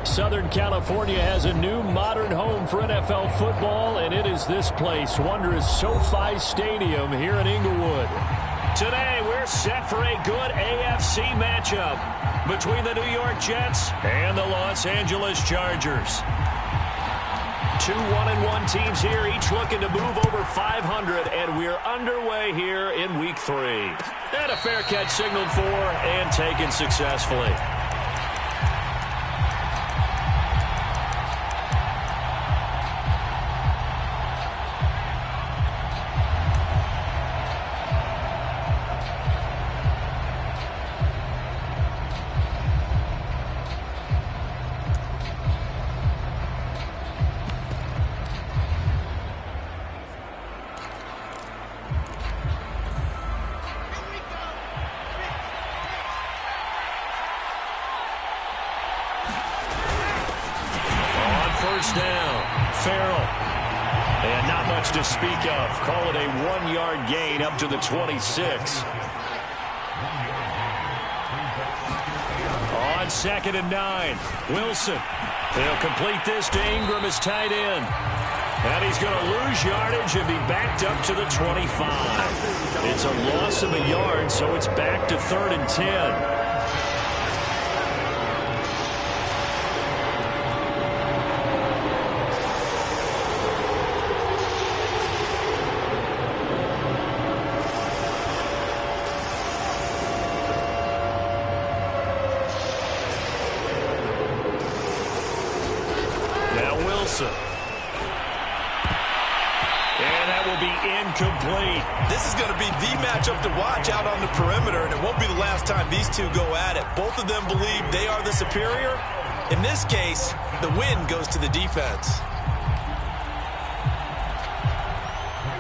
Southern California has a new modern home for NFL football, and it is this place, wondrous SoFi Stadium here in Inglewood. Today, we're set for a good AFC matchup between the New York Jets and the Los Angeles Chargers. Two 1-1 teams here, each looking to move over 500, and we're underway here in Week 3. And a fair catch signaled for and taken successfully. To speak of. Call it a 1-yard gain up to the 26. On 2nd and 9, Wilson. He'll complete this to Ingram as tight end. And he's going to lose yardage and be backed up to the 25. It's a loss of a yard, so it's back to 3rd and 10. And that will be incomplete. This is going to be the matchup to watch out on the perimeter, and it won't be the last time these two go at it. Both of them believe they are the superior. In this case, the win goes to the defense.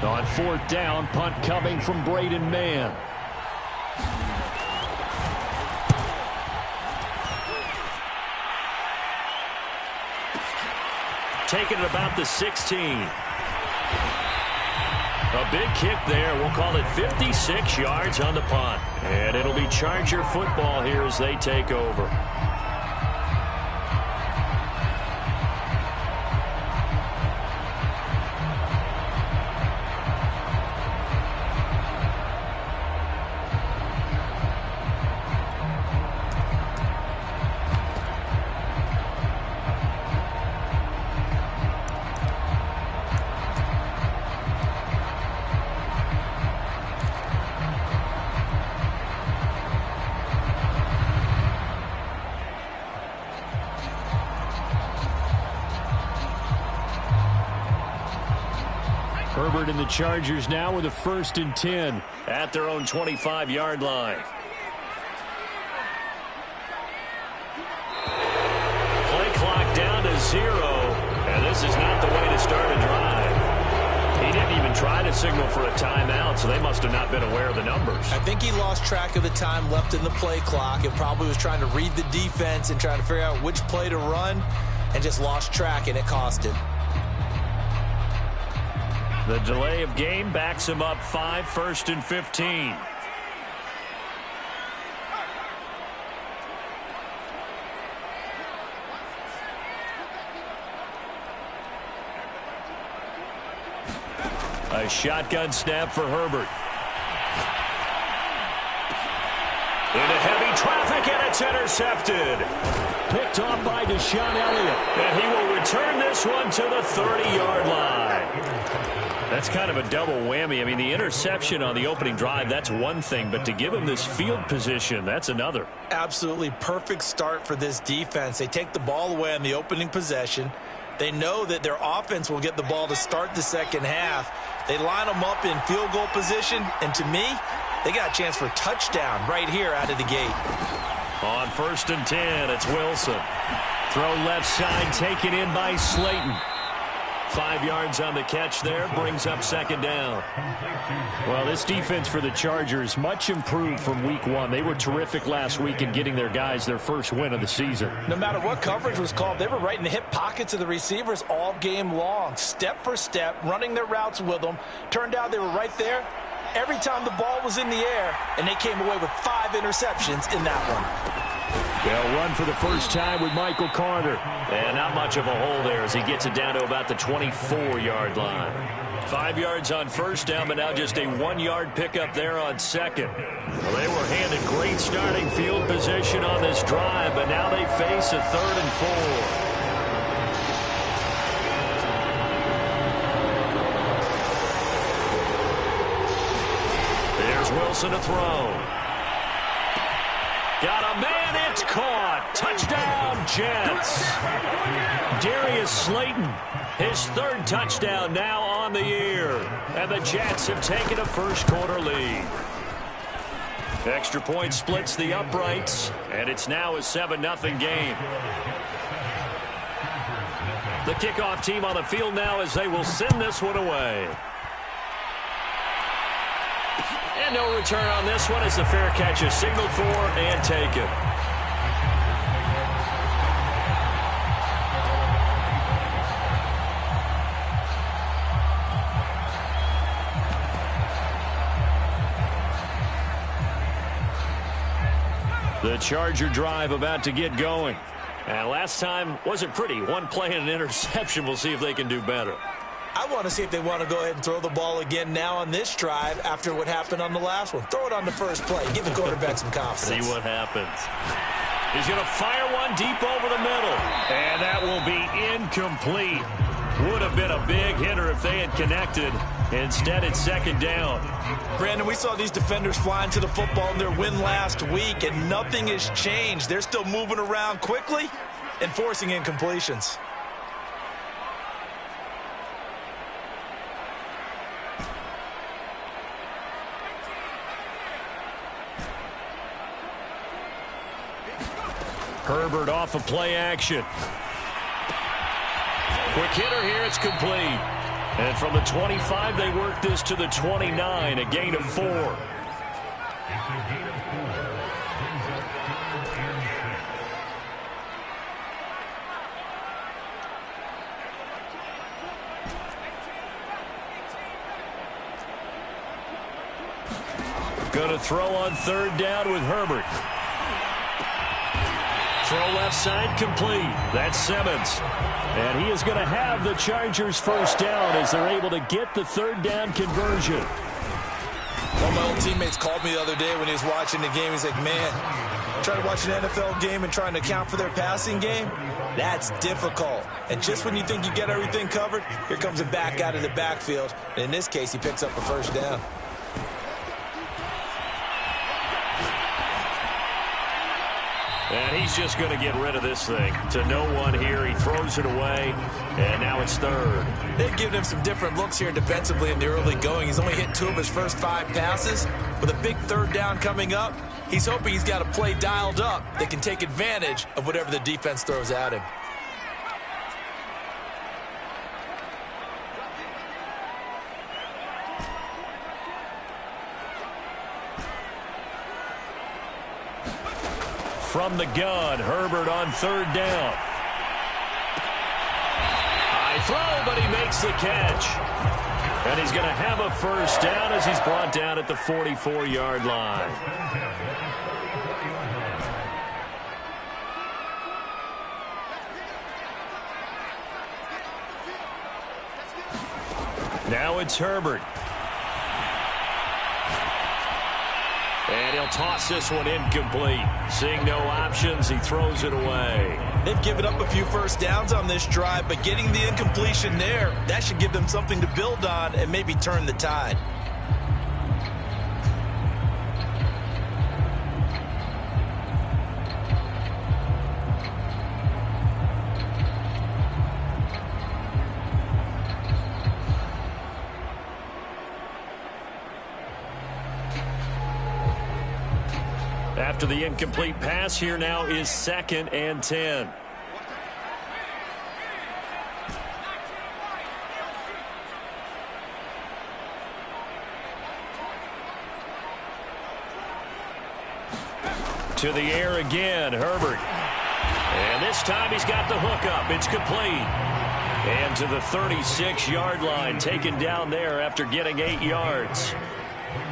On 4th down, punt coming from Braden Mann. Taking it about the 16. A big kick there. We'll call it 56 yards on the punt. And it'll be Charger football here as they take over. Herbert and the Chargers now with a 1st and 10 at their own 25-yard line. Play clock down to 0, and this is not the way to start a drive. He didn't even try to signal for a timeout, so they must have not been aware of the numbers. I think he lost track of the time left in the play clock and probably was trying to read the defense and trying to figure out which play to run and just lost track, and it cost him. The delay of game backs him up 5, 1st and 15. A shotgun snap for Herbert. Into heavy traffic, and it's intercepted. Picked off by Deshaun Elliott. And he will return this one to the 30-yard line. That's kind of a double whammy. I mean, the interception on the opening drive, that's one thing. But to give him this field position, that's another. Absolutely perfect start for this defense. They take the ball away on the opening possession. They know that their offense will get the ball to start the second half. They line them up in field goal position. And to me, they got a chance for a touchdown right here out of the gate. On 1st and 10, it's Wilson. Throw left side, taken in by Slayton. 5 yards on the catch there, brings up 2nd down. Well, this defense for the Chargers, much improved from week 1. They were terrific last week in getting their guys their first win of the season. No matter what coverage was called, they were right in the hip pockets of the receivers all game long. Step for step, running their routes with them. Turned out they were right there every time the ball was in the air, and they came away with 5 interceptions in that one. They'll run for the first time with Michael Carter. And not much of a hole there as he gets it down to about the 24-yard line. 5 yards on first down, but now just a 1-yard pickup there on second. Well, they were handed great starting field position on this drive, but now they face a 3rd and 4. Wilson to throw. Got a man, it's caught. Touchdown, Jets. Darius Slayton, his 3rd touchdown now on the year. And the Jets have taken a first-quarter lead. Extra point splits the uprights, and it's now a 7-0 game. The kickoff team on the field now as they will send this one away. And no return on this one as the fair catch is signaled for and taken. The Charger drive about to get going. And last time wasn't pretty. One play and an interception. We'll see if they can do better. I want to see if they want to go ahead and throw the ball again now on this drive after what happened on the last one. Throw it on the first play. Give the quarterback some confidence. See what happens. He's going to fire one deep over the middle. And that will be incomplete. Would have been a big hitter if they had connected. Instead, it's 2nd down. Brandon, we saw these defenders flying to the football in their win last week, and nothing has changed. They're still moving around quickly and forcing incompletions. Herbert off of play action. Quick hitter here, it's complete. And from the 25, they work this to the 29, a gain of 4. Going to throw on 3rd down with Herbert. Throw left side complete. That's Simmons. And he is going to have the Chargers first down as they're able to get the 3rd down conversion. One of my old teammates called me the other day when he was watching the game. He's like, man, trying to watch an NFL game and trying to account for their passing game, that's difficult. And just when you think you get everything covered, here comes a back out of the backfield. And in this case, he picks up a first down. And he's just going to get rid of this thing. To no one here. He throws it away. And now it's 3rd. They've given him some different looks here defensively in the early going. He's only hit 2 of his first 5 passes. With a big 3rd down coming up, he's hoping he's got a play dialed up that can take advantage of whatever the defense throws at him. From the gun, Herbert on 3rd down. High throw, but he makes the catch. And he's going to have a first down as he's brought down at the 44-yard line. Now it's Herbert. And he'll toss this one incomplete. Seeing no options, he throws it away. They've given up a few first downs on this drive, but getting the incompletion there, that should give them something to build on and maybe turn the tide. After the incomplete pass, here now is 2nd and 10. To the air again, Herbert. And this time he's got the hook up. It's complete. And to the 36-yard line, taken down there after getting 8 yards.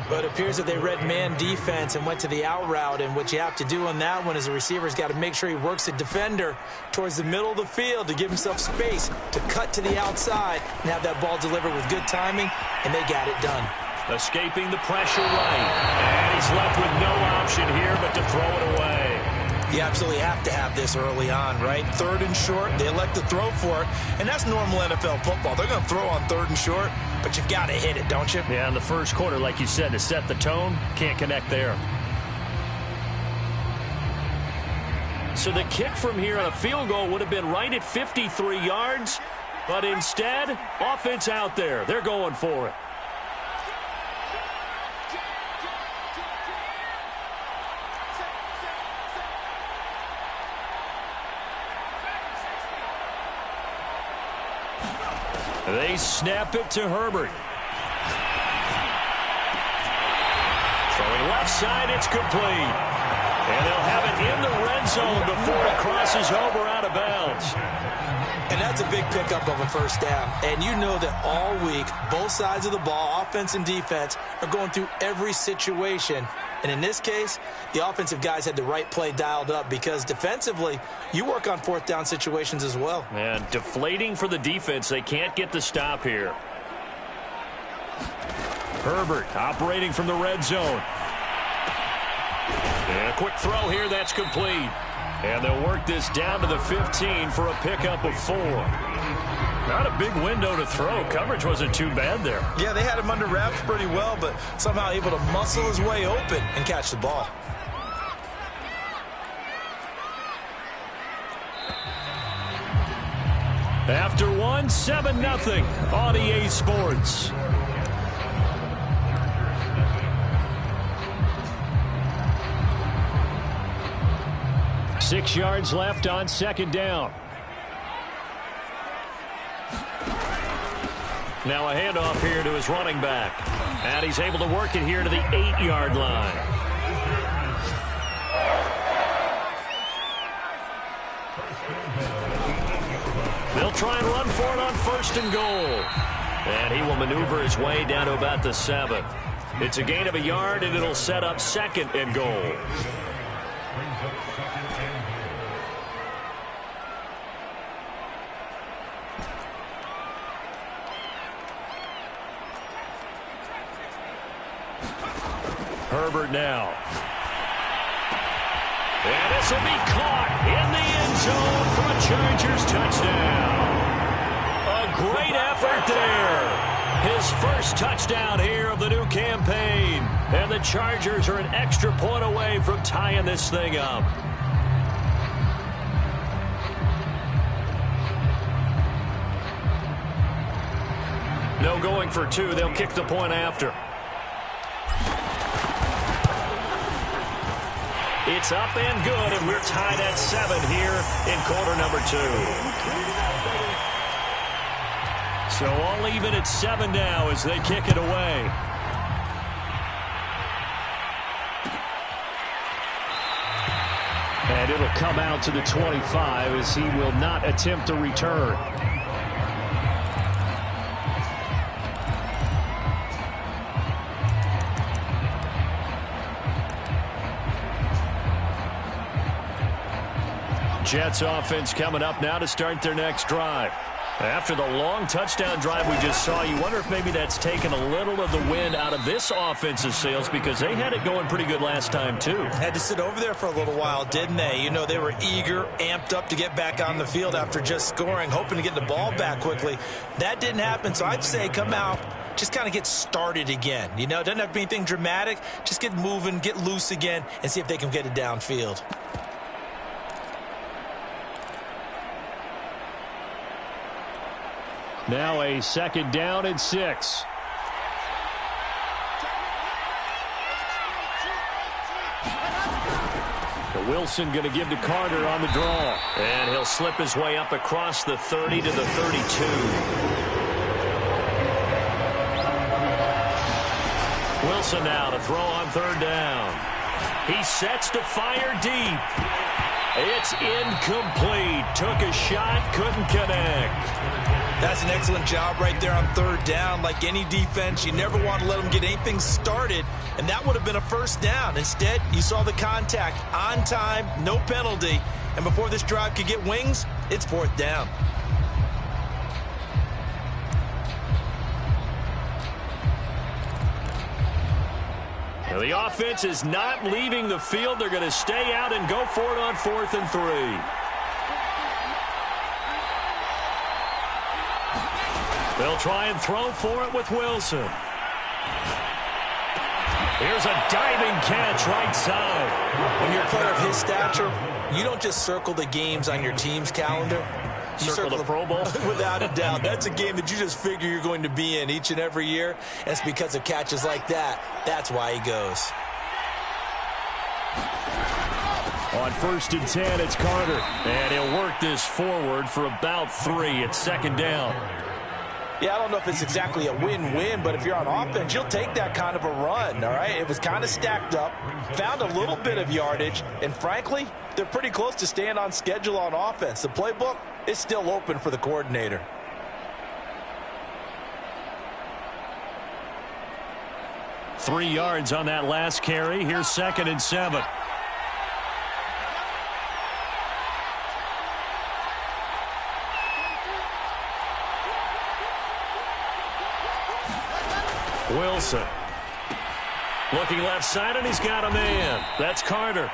But it appears that they read man defense and went to the out route, and what you have to do on that one is the receiver's got to make sure he works the defender towards the middle of the field to give himself space to cut to the outside and have that ball delivered with good timing, and they got it done. Escaping the pressure right, and he's left with no option here but to throw it away. You absolutely have to have this early on, right? 3rd and short, they elect to throw for it, and that's normal NFL football. They're going to throw on 3rd and short, but you've got to hit it, don't you? Yeah, in the first quarter, like you said, to set the tone, can't connect there. So the kick from here on a field goal would have been right at 53 yards, but instead, offense out there. They're going for it. They snap it to Herbert. Throwing left side, it's complete. And they'll have it in the red zone before it crosses over out of bounds. And that's a big pickup of a first down. And you know that all week, both sides of the ball, offense and defense, are going through every situation. And in this case, the offensive guys had the right play dialed up because defensively, you work on 4th down situations as well. And deflating for the defense. They can't get the stop here. Herbert operating from the red zone. And a quick throw here, that's complete. And they'll work this down to the 15 for a pickup of 4. Not a big window to throw. Coverage wasn't too bad there. Yeah, they had him under wraps pretty well, but somehow able to muscle his way open and catch the ball. After one, 7-0 on EA Sports. Six yards left on 2nd down. Now a handoff here to his running back. And he's able to work it here to the 8-yard line. They'll try and run for it on 1st and goal. And he will maneuver his way down to about the 7. It's a gain of a yard, and it'll set up 2nd and goal. Herbert now. And this will be caught in the end zone for a Chargers touchdown. A great effort there. His first touchdown here of the new campaign. And the Chargers are an extra point away from tying this thing up. No going for 2. They'll kick the point after. It's up and good, and we're tied at 7 here in quarter number 2. So all even at 7 now as they kick it away. And it'll come out to the 25 as he will not attempt a return. Jets offense coming up now to start their next drive. After the long touchdown drive we just saw, you wonder if maybe that's taken a little of the wind out of this offense's sails because they had it going pretty good last time, too. Had to sit over there for a little while, didn't they? You know, they were eager, amped up to get back on the field after just scoring, hoping to get the ball back quickly. That didn't happen, so I'd say come out, just kind of get started again. You know, it doesn't have to be anything dramatic. Just get moving, get loose again, and see if they can get it downfield. Now a 2nd down and 6. Wilson going to give to Carter on the draw. And he'll slip his way up across the 30 to the 32. Wilson now to throw on 3rd down. He sets to fire deep. It's incomplete. Took a shot, couldn't connect. That's an excellent job right there on third down. Like any defense, you never want to let them get anything started, and that would have been a first down. Instead, you saw the contact on time, no penalty, and before this drive could get wings, it's fourth down. Now the offense is not leaving the field. They're going to stay out and go for it on 4th and 3. They'll try and throw for it with Wilson. Here's a diving catch right side. When you're a player of his stature, you don't just circle the games on your team's calendar. You circle the Pro Bowl? Without a doubt. That's a game that you just figure you're going to be in each and every year. And it's because of catches like that. That's why he goes. On 1st and 10, it's Carter. And he'll work this forward for about 3. It's second down. Yeah, I don't know if it's exactly a win-win, but if you're on offense, you'll take that kind of a run, all right? It was kind of stacked up, found a little bit of yardage, and frankly, they're pretty close to staying on schedule on offense. The playbook is still open for the coordinator. Three yards on that last carry. Here's 2nd and 7. Wilson. Looking left side, and he's got a man. That's Carter.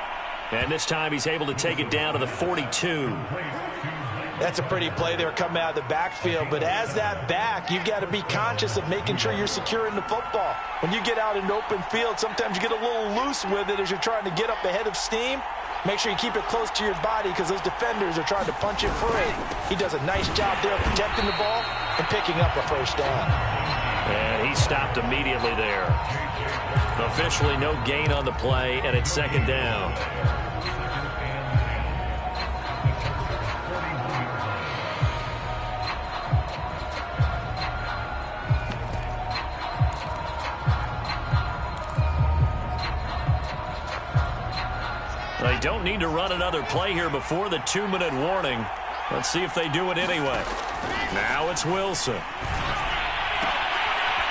And this time he's able to take it down to the 42. That's a pretty play there coming out of the backfield. But as that back, you've got to be conscious of making sure you're securing the football. When you get out in open field, sometimes you get a little loose with it as you're trying to get up ahead of steam. Make sure you keep it close to your body because those defenders are trying to punch it free. He does a nice job there of protecting the ball and picking up a first down. And he stopped immediately there. Officially no gain on the play, and it's second down. They don't need to run another play here before the 2-minute warning. Let's see if they do it anyway. Now it's Wilson.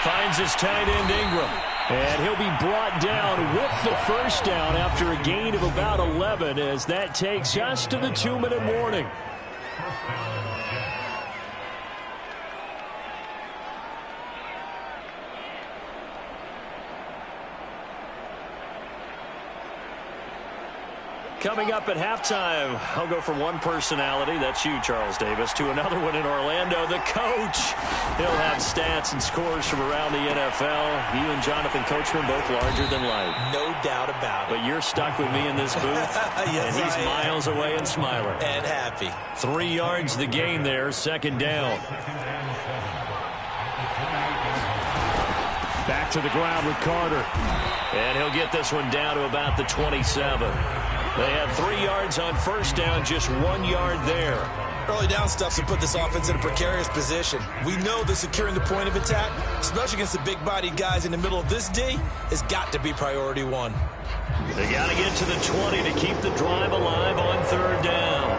Finds his tight end Ingram. And he'll be brought down with the first down after a gain of about 11 as that takes us to the 2-minute warning. Coming up at halftime, I'll go from one personality, that's you, Charles Davis, to another one in Orlando, the coach. He'll have stats and scores from around the NFL. You and Jonathan Coachman both larger than life. No doubt about it. But you're stuck with me in this booth, yes, and he's miles away and smiling. And happy. 3 yards the gain there, second down. Back to the ground with Carter. And he'll get this one down to about the 27. They have 3 yards on first down, just 1 yard there. Early down stuff to put this offense in a precarious position. We know that securing the point of attack, especially against the big-bodied guys in the middle of this D, has got to be priority one. They got to get to the 20 to keep the drive alive on third down.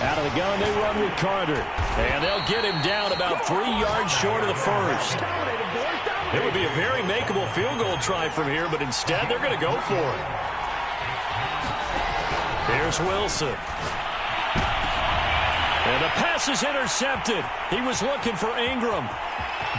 Out of the gun, they run with Carter. And they'll get him down about 3 yards short of the first. It would be a very makeable field goal try from here, but instead they're going to go for it. Here's Wilson. And the pass is intercepted. He was looking for Ingram.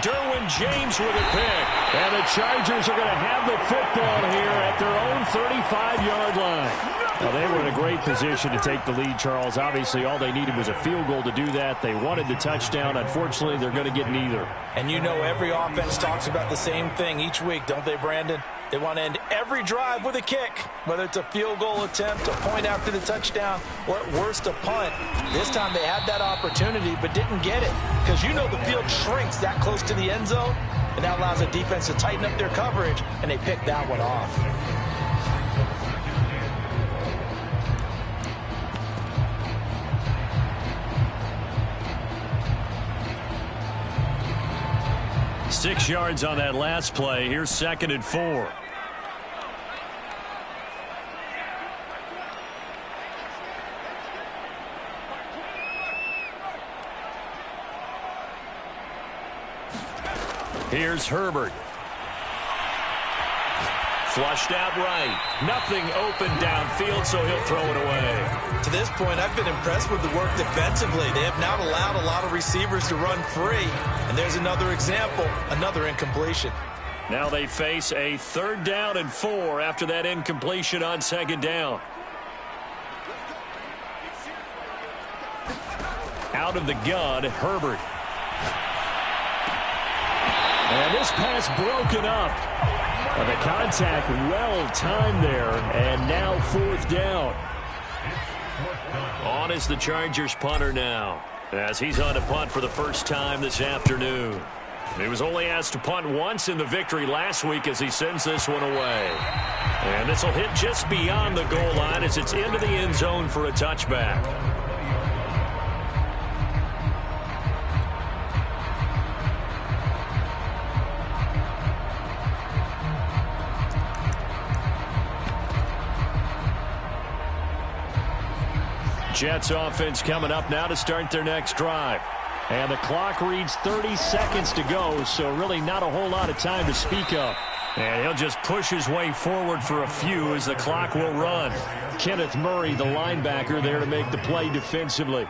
Derwin James with a pick. And the Chargers are going to have the football here at their own 35-yard line. Well, they were in a great position to take the lead, Charles. Obviously, all they needed was a field goal to do that. They wanted the touchdown. Unfortunately, they're going to get neither. And you know every offense talks about the same thing each week, don't they, Brandon? They want to end every drive with a kick, whether it's a field goal attempt, a point after the touchdown, or at worst a punt. This time they had that opportunity but didn't get it because you know the field shrinks that close to the end zone, and that allows the defense to tighten up their coverage, and they picked that one off. Six yards on that last play. Here's 2nd and 4. Here's Herbert. Flushed out right. Nothing open downfield, so he'll throw it away. To this point, I've been impressed with the work defensively. They have not allowed a lot of receivers to run free. And there's another example, another incompletion. Now they face a 3rd down and 4 after that incompletion on 2nd down. Out of the gun, Herbert. And this pass broken up. The contact well timed there, and now 4th down. On is the Chargers punter now, as he's on to punt for the first time this afternoon. He was only asked to punt once in the victory last week as he sends this one away. And this will hit just beyond the goal line as it's into the end zone for a touchback. Jets offense coming up now to start their next drive. And the clock reads 30 seconds to go, so really not a whole lot of time to speak of. And he'll just push his way forward for a few as the clock will run. Kenneth Murray, the linebacker, there to make the play defensively.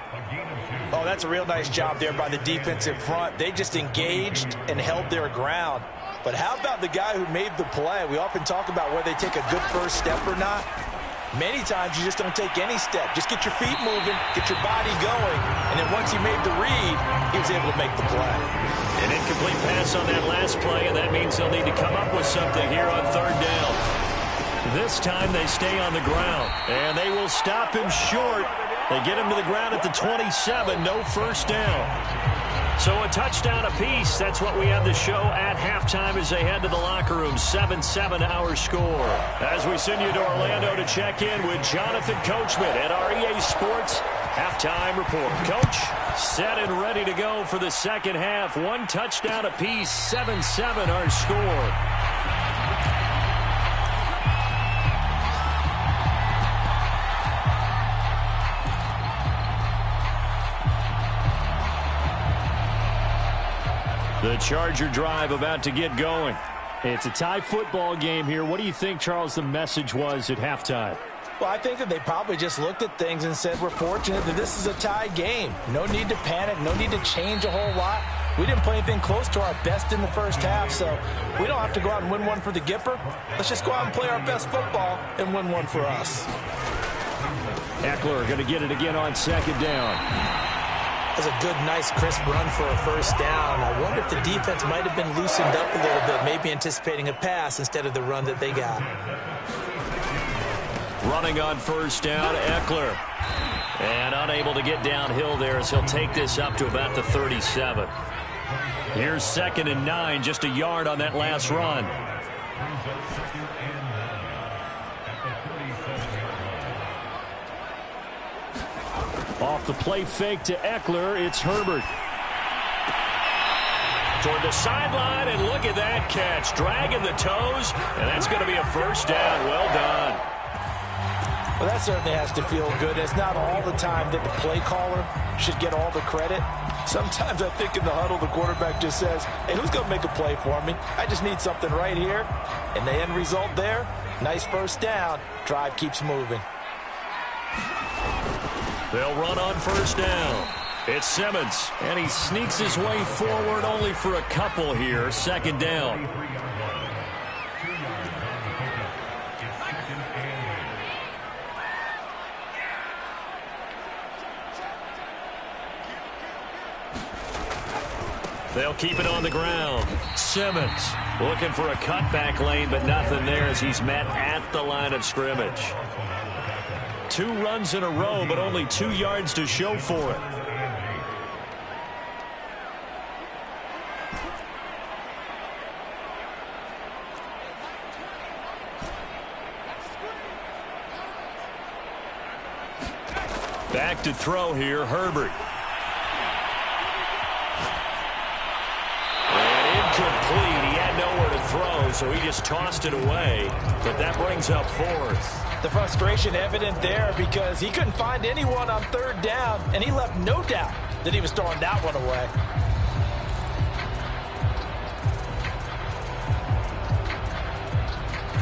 Oh, that's a real nice job there by the defensive front. They just engaged and held their ground. But how about the guy who made the play? We often talk about whether they take a good first step or not. Many times you just don't take any step. Just get your feet moving, get your body going, and then once he made the read, he was able to make the play. An incomplete pass on that last play, and that means they'll need to come up with something here on 3rd down. This time they stay on the ground, and they will stop him short. They get him to the ground at the 27, no first down. So a touchdown apiece. That's what we have the show at halftime as they head to the locker room. 7-7 our score. As we send you to Orlando to check in with Jonathan Coachman at our EA Sports Halftime Report. Coach, set and ready to go for the second half. 1 touchdown apiece, 7-7 our score. The Charger drive about to get going. It's a tie football game here. What do you think, Charles, the message was at halftime? Well, I think that they probably just looked at things and said, we're fortunate that this is a tie game. No need to panic, no need to change a whole lot. We didn't play anything close to our best in the first half, so we don't have to go out and win one for the Gipper. Let's just go out and play our best football and win one for us. Eckler going to get it again on 2nd down. That's a good, nice, crisp run for a first down. I wonder if the defense might have been loosened up a little bit, maybe anticipating a pass instead of the run that they got. Running on first down, Eckler. And unable to get downhill there as he'll take this up to about the 37. Here's 2nd and 9, just a yard on that last run. Off the play fake to Eckler, it's Herbert. Toward the sideline, and look at that catch. Dragging the toes, and that's going to be a first down. Well done. Well, that certainly has to feel good. It's not all the time that the play caller should get all the credit. Sometimes I think in the huddle, the quarterback just says, hey, who's going to make a play for me? I just need something right here. And the end result there, nice first down. Drive keeps moving. They'll run on first down. It's Simmons, and he sneaks his way forward only for a couple here. 2nd down. They'll keep it on the ground. Simmons looking for a cutback lane, but nothing there as he's met at the line of scrimmage. 2 runs in a row, but only 2 yards to show for it. Back to throw here, Herbert. And incomplete. He had nowhere to throw, so he just tossed it away. But that brings up 4th. The frustration evident there because he couldn't find anyone on 3rd down, and he left no doubt that he was throwing that one away.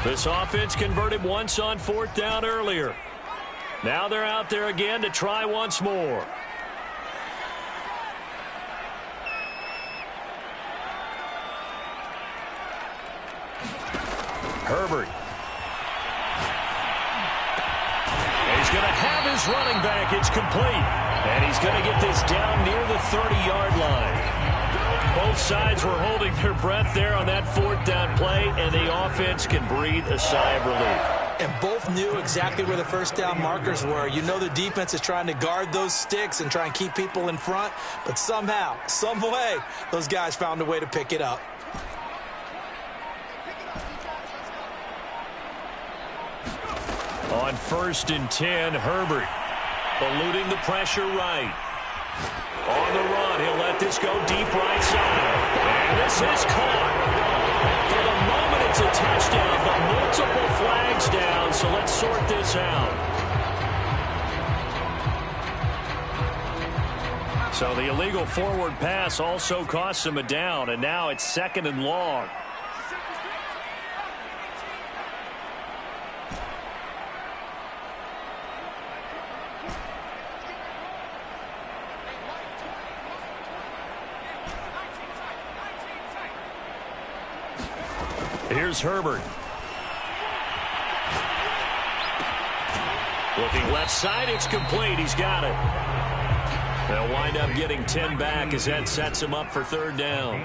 This offense converted once on 4th down earlier. Now they're out there again to try once more. Herbert. He's going to have his running back. It's complete. And he's going to get this down near the 30-yard line. Both sides were holding their breath there on that 4th down play, and the offense can breathe a sigh of relief. And both knew exactly where the first down markers were. You know the defense is trying to guard those sticks and try and keep people in front, but somehow, some way, those guys found a way to pick it up. On 1st and 10, Herbert eluding the pressure right. On the run, he'll let this go deep right side. And this is caught. For the moment, it's a touchdown, but multiple flags down, so let's sort this out. So the illegal forward pass also costs him a down, and now it's 2nd and long. Here's Herbert. Looking left side, it's complete. He's got it. They'll wind up getting 10 back as that sets him up for 3rd down.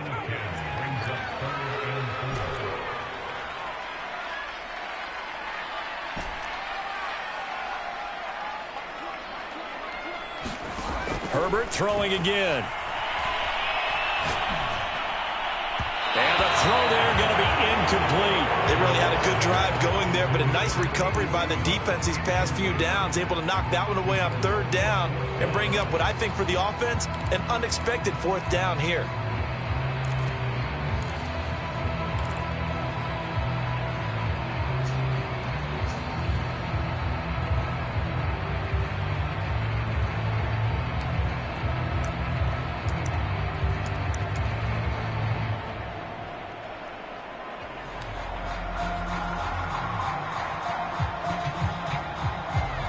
Herbert throwing again. And the throw there going to be incomplete. They really had a good drive going there, but a nice recovery by the defense these past few downs, able to knock that one away on 3rd down and bring up what I think for the offense, an unexpected 4th down here.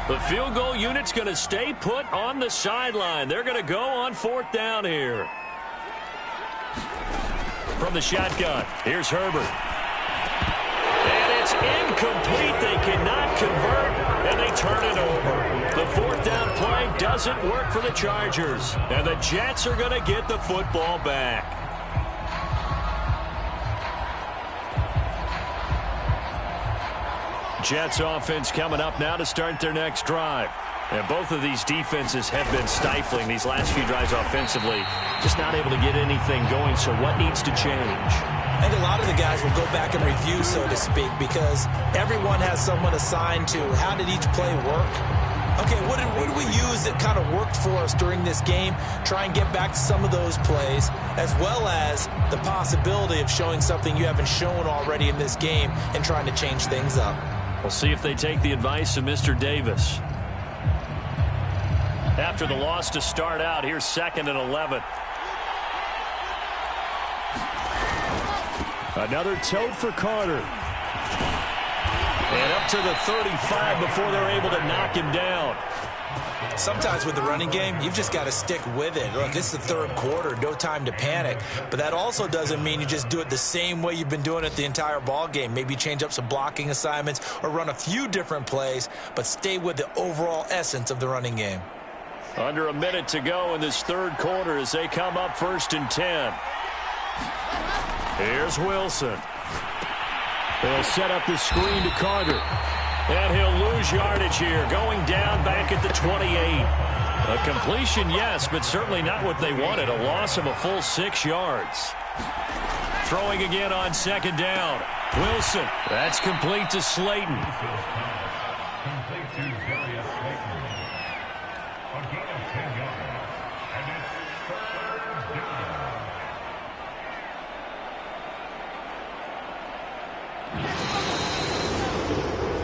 The field goal unit's going to stay put on the sideline. They're going to go on 4th down here. From the shotgun, here's Herbert. And it's incomplete. They cannot convert, and they turn it over. The 4th down play doesn't work for the Chargers, and the Jets are going to get the football back. Jets offense coming up now to start their next drive. And both of these defenses have been stifling these last few drives offensively. Just not able to get anything going, so what needs to change? I think a lot of the guys will go back and review, so to speak, because everyone has someone assigned to how did each play work. Okay, what did we use that kind of worked for us during this game? Try and get back to some of those plays, as well as the possibility of showing something you haven't shown already in this game and trying to change things up. We'll see if they take the advice of Mr. Davis. After the loss to start out, here's 2nd and 11. Another tote for Carter. And up to the 35 before they're able to knock him down. Sometimes with the running game, you've just got to stick with it. Look, it's the 3rd quarter, no time to panic. But that also doesn't mean you just do it the same way you've been doing it the entire ball game. Maybe change up some blocking assignments or run a few different plays, but stay with the overall essence of the running game. Under a minute to go in this 3rd quarter as they come up 1st and 10. Here's Wilson. They'll set up the screen to Carter. And he'll lose yardage here, going down back at the 28. A completion, yes, but certainly not what they wanted. A loss of a full 6 yards. Throwing again on 2nd down. Wilson. That's complete to Slayton.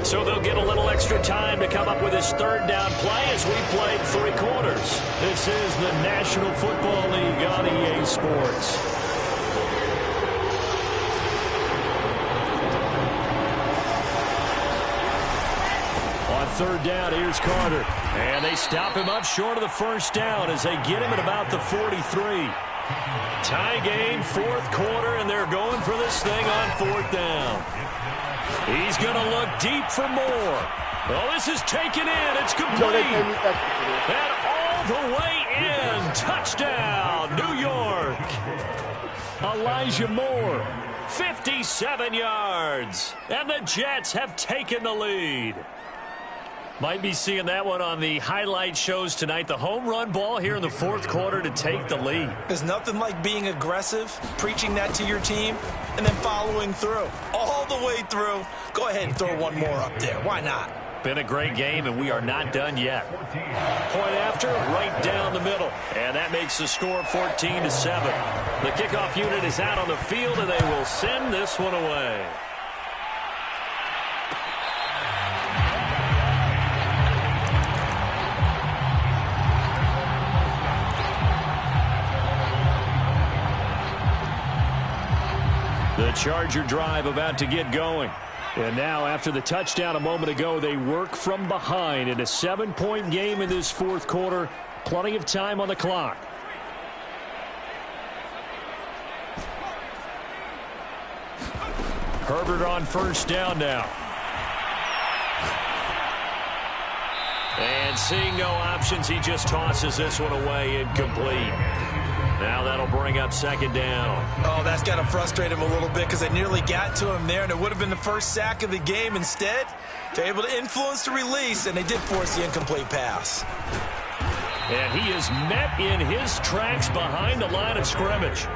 So they'll get a little extra time to come up with his 3rd down play as we played 3 quarters. This is the National Football League on EA Sports. third down. Here's Carter. And they stop him up short of the first down as they get him at about the 43. Tie game, fourth quarter, and they're going for this thing on fourth down. He's going to look deep for more. Oh, this is taken in. It's complete. And all the way in. Touchdown, New York. Elijah Moore, 57 yards. And the Jets have taken the lead. Might be seeing that one on the highlight shows tonight. The home run ball here in the fourth quarter to take the lead. There's nothing like being aggressive, preaching that to your team, and then following through. All the way through. Go ahead and throw one more up there. Why not? Been a great game, and we are not done yet. Point after, right down the middle. And that makes the score 14-7. The kickoff unit is out on the field, and they will send this one away. The Charger drive about to get going. And now, after the touchdown a moment ago, they work from behind in a 7-point game in this fourth quarter. Plenty of time on the clock. Herbert on first down now. And seeing no options, he just tosses this one away, incomplete. Now that'll bring up second down. Oh, that's got to frustrate him a little bit because they nearly got to him there, and it would have been the first sack of the game. Instead, they're able to influence the release, and they did force the incomplete pass. And he is met in his tracks behind the line of scrimmage.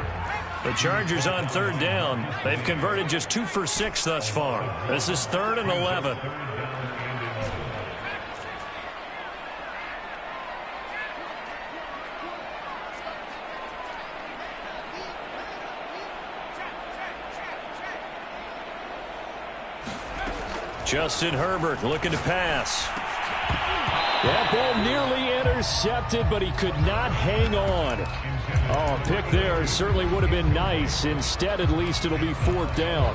The Chargers on third down. They've converted just 2 for 6 thus far. This is 3rd and 11. Justin Herbert looking to pass. That ball nearly intercepted, but he could not hang on. Oh, a pick there certainly would have been nice. Instead, at least it'll be 4th down.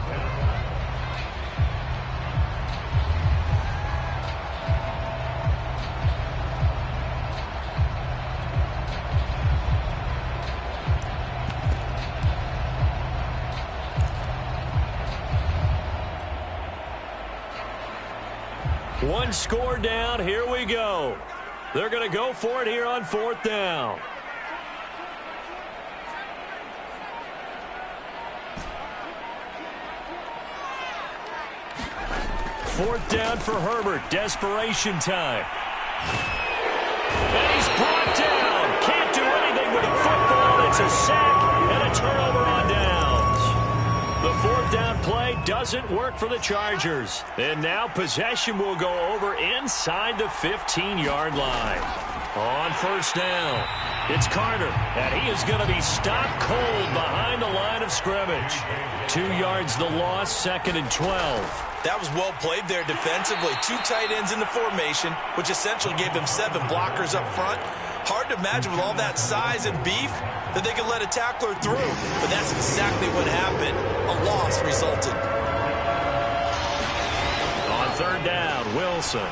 One score down. Here we go. They're going to go for it here on 4th down. Fourth down for Herbert. Desperation time. And he's brought down. Can't do anything with the football. It's a sack and a turnover on downs. The 4th down play doesn't work for the Chargers. And now possession will go over inside the 15-yard line. On first down, it's Carter, and he is going to be stopped cold behind the line of scrimmage. 2 yards the loss, 2nd and 12. That was well played there defensively. 2 tight ends in the formation, which essentially gave them 7 blockers up front. Hard to imagine with all that size and beef that they could let a tackler through. But that's exactly what happened. A loss resulted. On third down, Wilson.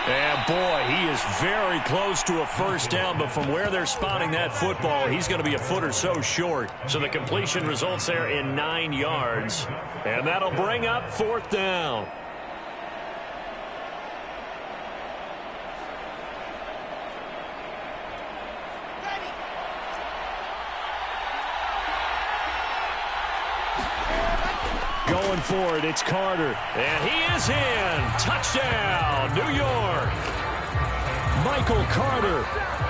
And boy, he is very close to a first down, but from where they're spotting that football, he's going to be a foot or so short. So the completion results there in 9 yards. And that'll bring up 4th down. Going for it, it's Carter. And he is in. Touchdown, New York. Michael Carter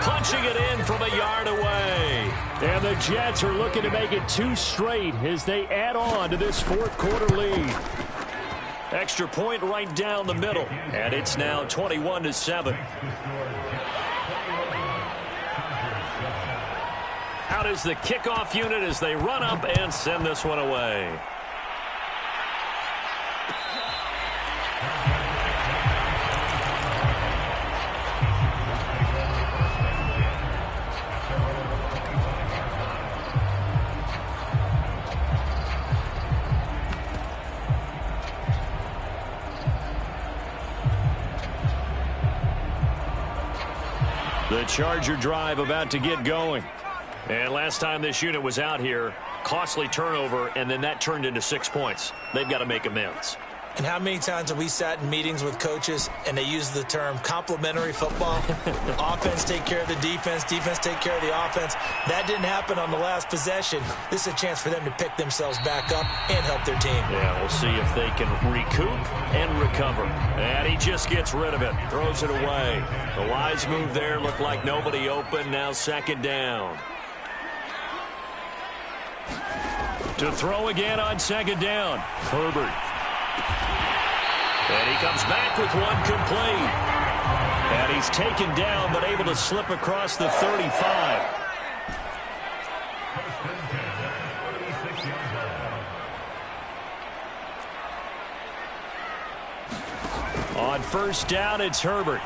punching it in from a yard away. And the Jets are looking to make it 2 straight as they add on to this fourth quarter lead. Extra point right down the middle. And it's now 21-7. Out is the kickoff unit as they run up and send this one away. The Charger drive about to get going. And last time this unit was out here, costly turnover, and then that turned into 6 points. They've got to make amends. And how many times have we sat in meetings with coaches and they use the term complementary football? Offense take care of the defense, defense take care of the offense. That didn't happen on the last possession. This is a chance for them to pick themselves back up and help their team. Yeah, we'll see if they can recoup and recover. And he just gets rid of it, throws it away. The wise move there, looked like nobody open, now second down. To throw again on second down, Herbert. And he comes back with one complete. And he's taken down but able to slip across the 35. On first down, it's Herbert.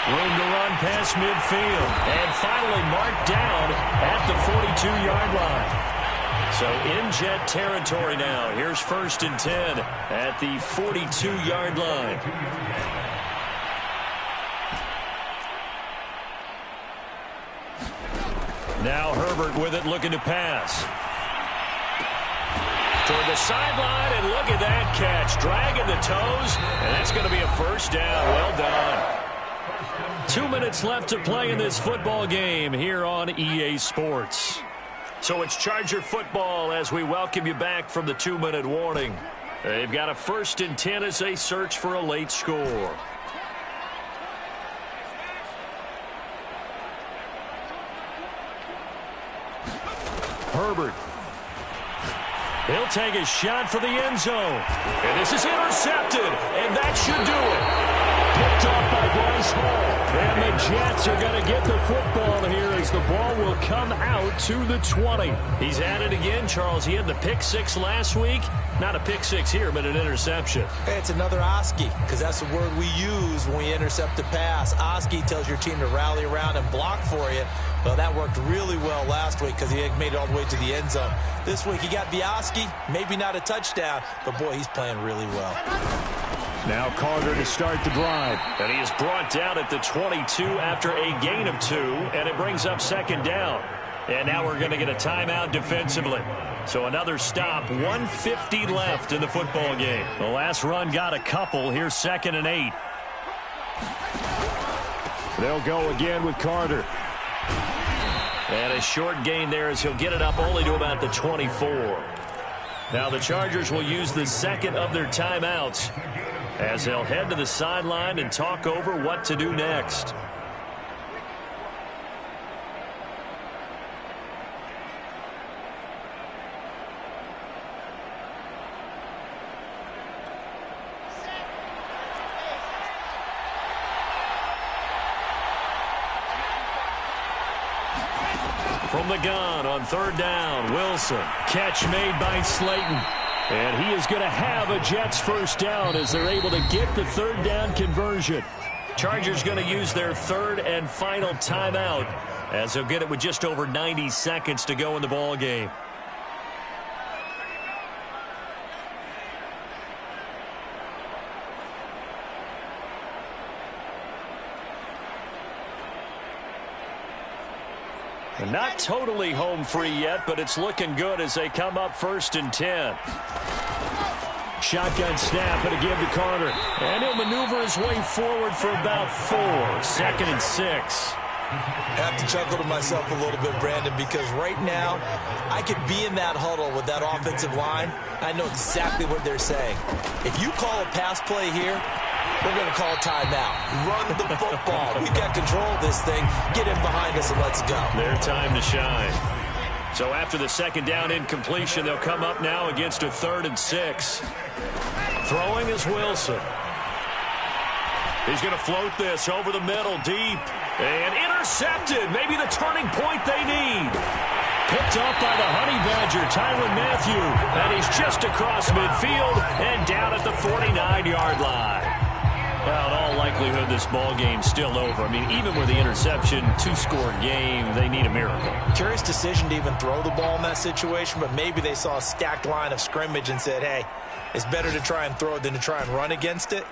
Room to run past midfield. And finally marked down at the 42-yard line. So in Jet territory now. Here's 1st and 10 at the 42-yard line. Now Herbert with it, looking to pass. Toward the sideline, and look at that catch. Dragging the toes, and that's going to be a first down. Well done. 2 minutes left to play in this football game here on EA Sports. So it's Charger football as we welcome you back from the 2-minute warning. They've got a 1st and 10 as they search for a late score. Herbert. He'll take a shot for the end zone. And this is intercepted, and that should do it. Picked off by Bryce Hall. And the Jets are going to get the football here as the ball will come out to the 20. He's at it again, Charles. He had the pick 6 last week. Not a pick 6 here, but an interception. Hey, it's another Oski, because that's the word we use when we intercept a pass. Oski tells your team to rally around and block for you. Well, that worked really well last week because he made it all the way to the end zone. This week he got the Oski, maybe not a touchdown, but boy, he's playing really well. Now Carter to start the drive. And he is brought down at the 22 after a gain of 2, and it brings up second down. And now we're going to get a timeout defensively. So another stop, 150 left in the football game. The last run got a couple. Here's 2nd and 8. They'll go again with Carter. And a short gain there as he'll get it up only to about the 24. Now the Chargers will use the second of their timeouts as they'll head to the sideline and talk over what to do next. From the gun on 3rd down, Wilson. Catch made by Slayton. And he is going to have a Jets first down as they're able to get the 3rd down conversion. Chargers going to use their 3rd and final timeout as they'll get it with just over 90 seconds to go in the ball game. Not totally home free yet, but it's looking good as they come up 1st and 10. Shotgun snap and a give to Carter. And he'll maneuver his way forward for about 4. 2nd and 6. I have to chuckle to myself a little bit, Brandon, because right now I could be in that huddle with that offensive line. I know exactly what they're saying. If you call a pass play here, we're going to call a timeout. Run the football. We've got control of this thing. Get in behind us and let's go. Their time to shine. So after the 2nd down incompletion, they'll come up now against a 3rd and 6. Throwing is Wilson. He's going to float this over the middle, deep. And intercepted. Maybe the turning point they need. Picked off by the Honey Badger, Tyrann Mathieu. And he's just across midfield and down at the 49-yard line. Well, in all likelihood, this ball game's still over. I mean, even with the interception, 2-score game, they need a miracle. Curious decision to even throw the ball in that situation, but maybe they saw a stacked line of scrimmage and said, hey, it's better to try and throw it than to try and run against it.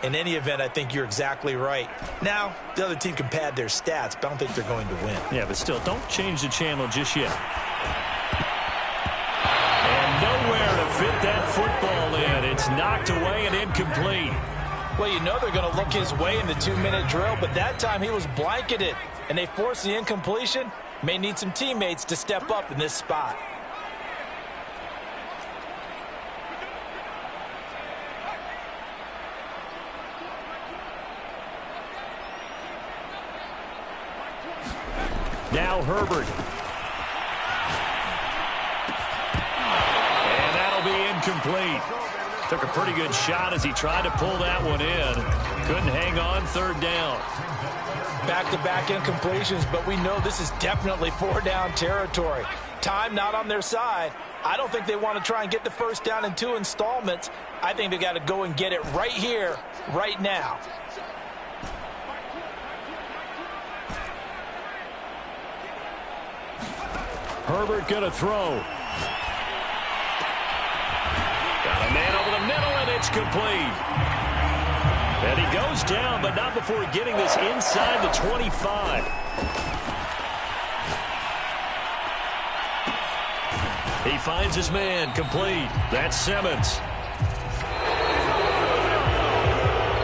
In any event, I think you're exactly right. Now, the other team can pad their stats, but I don't think they're going to win. Yeah, but still, don't change the channel just yet. And nowhere to fit that football in. It's knocked away and incomplete. Well, you know they're going to look his way in the 2-minute drill, but that time he was blanketed, and they forced the incompletion. May need some teammates to step up in this spot. Now Herbert. And that'll be incomplete. Took a pretty good shot as he tried to pull that one in. Couldn't hang on, third down. Back-to-back incompletions, but we know this is definitely 4-down territory. Time not on their side. I don't think they want to try and get the first down in 2 installments. I think they got to go and get it right here, right now. Herbert going to throw. Got a man over the middle, and it's complete. And he goes down, but not before getting this inside the 25. He finds his man, complete. That's Simmons.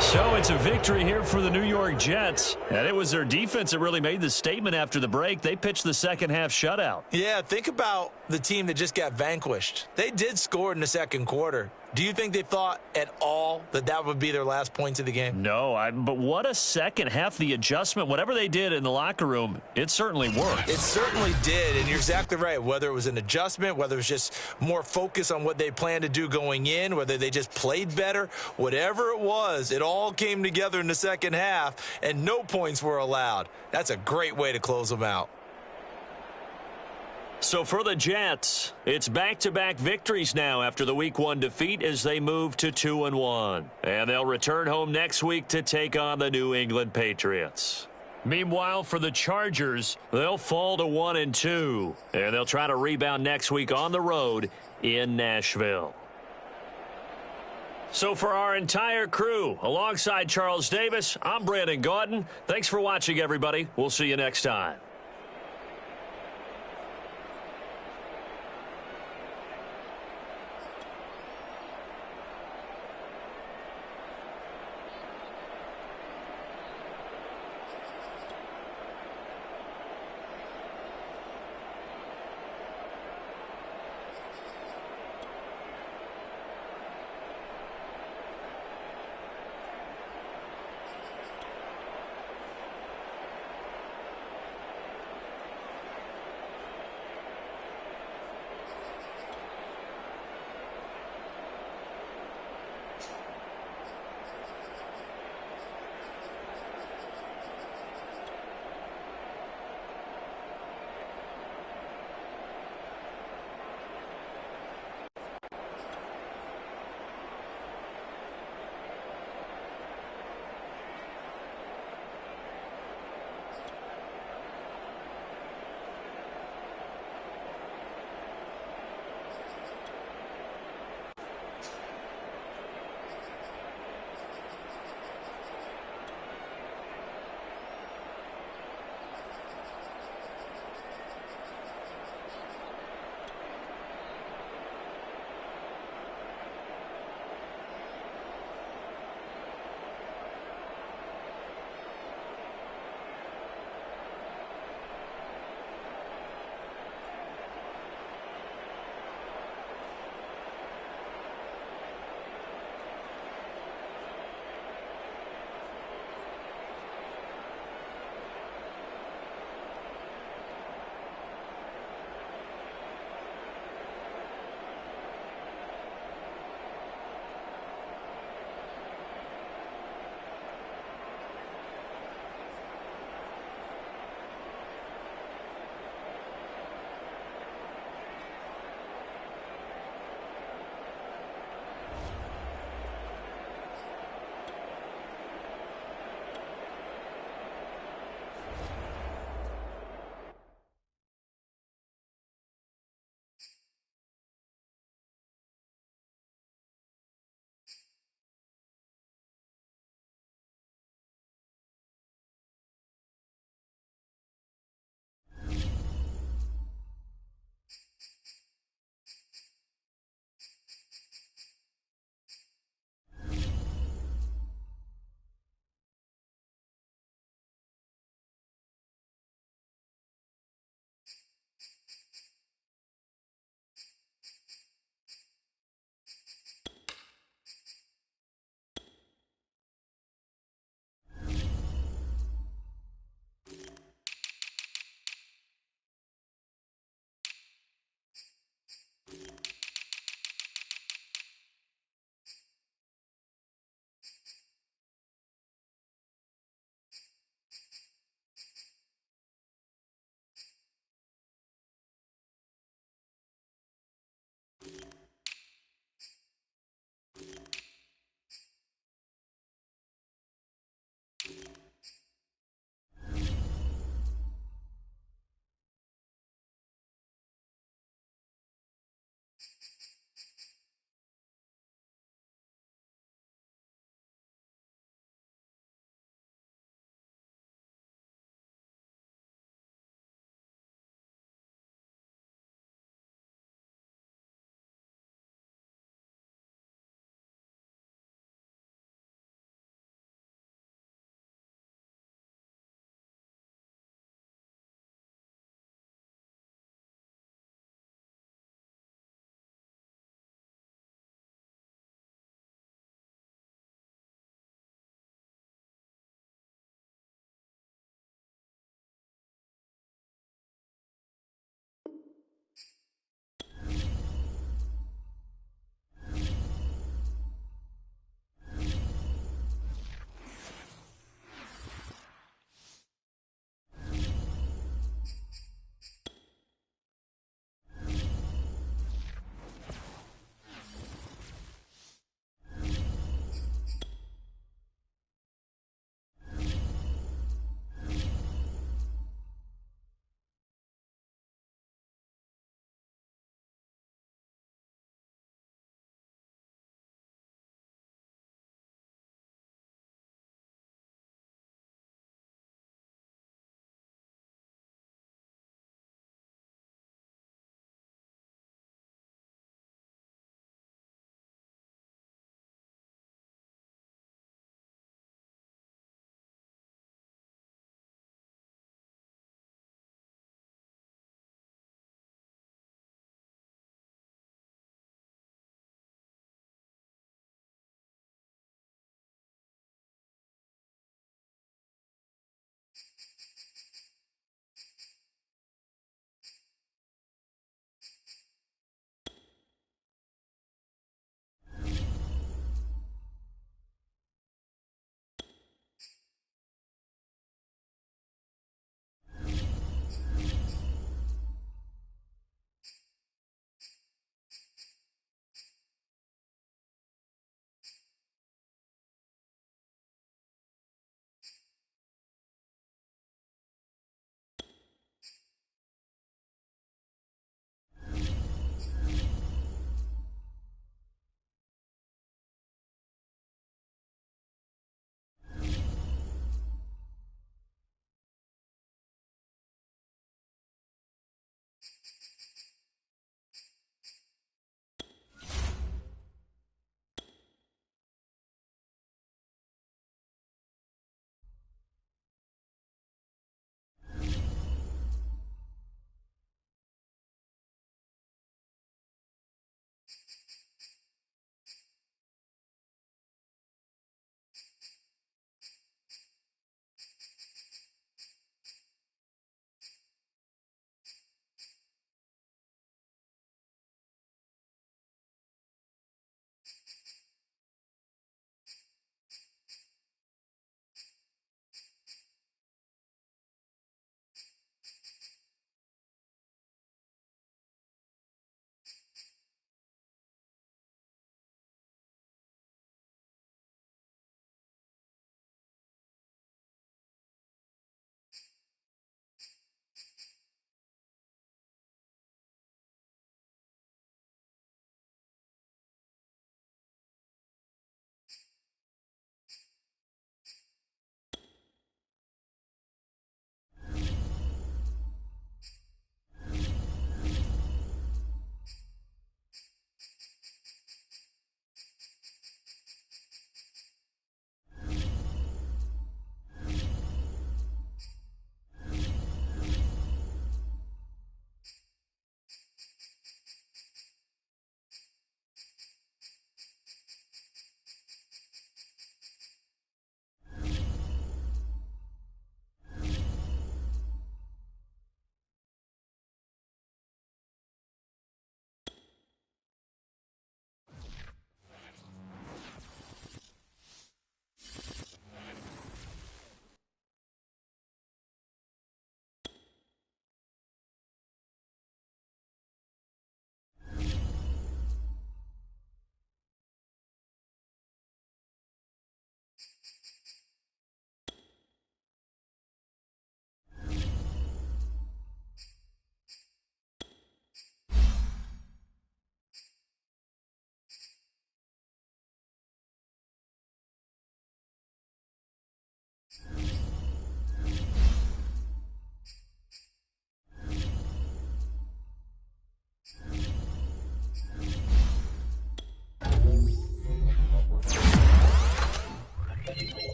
So it's a victory here for the New York Jets. And it was their defense that really made the statement after the break. They pitched the second half shutout. Yeah, think about the team that just got vanquished. They did score in the second quarter. Do you think they thought at all that that would be their last points of the game? No, but what a second half. The adjustment, whatever they did in the locker room, it certainly worked. It certainly did, and you're exactly right. Whether it was an adjustment, whether it was just more focus on what they planned to do going in, whether they just played better, whatever it was, it all came together in the second half, and no points were allowed. That's a great way to close them out. So for the Jets, it's back-to-back victories now after the Week 1 defeat as they move to 2-1. And they'll return home next week to take on the New England Patriots. Meanwhile, for the Chargers, they'll fall to 1-2. And they'll try to rebound next week on the road in Nashville. So for our entire crew, alongside Charles Davis, I'm Brandon Gaudin. Thanks for watching, everybody. We'll see you next time.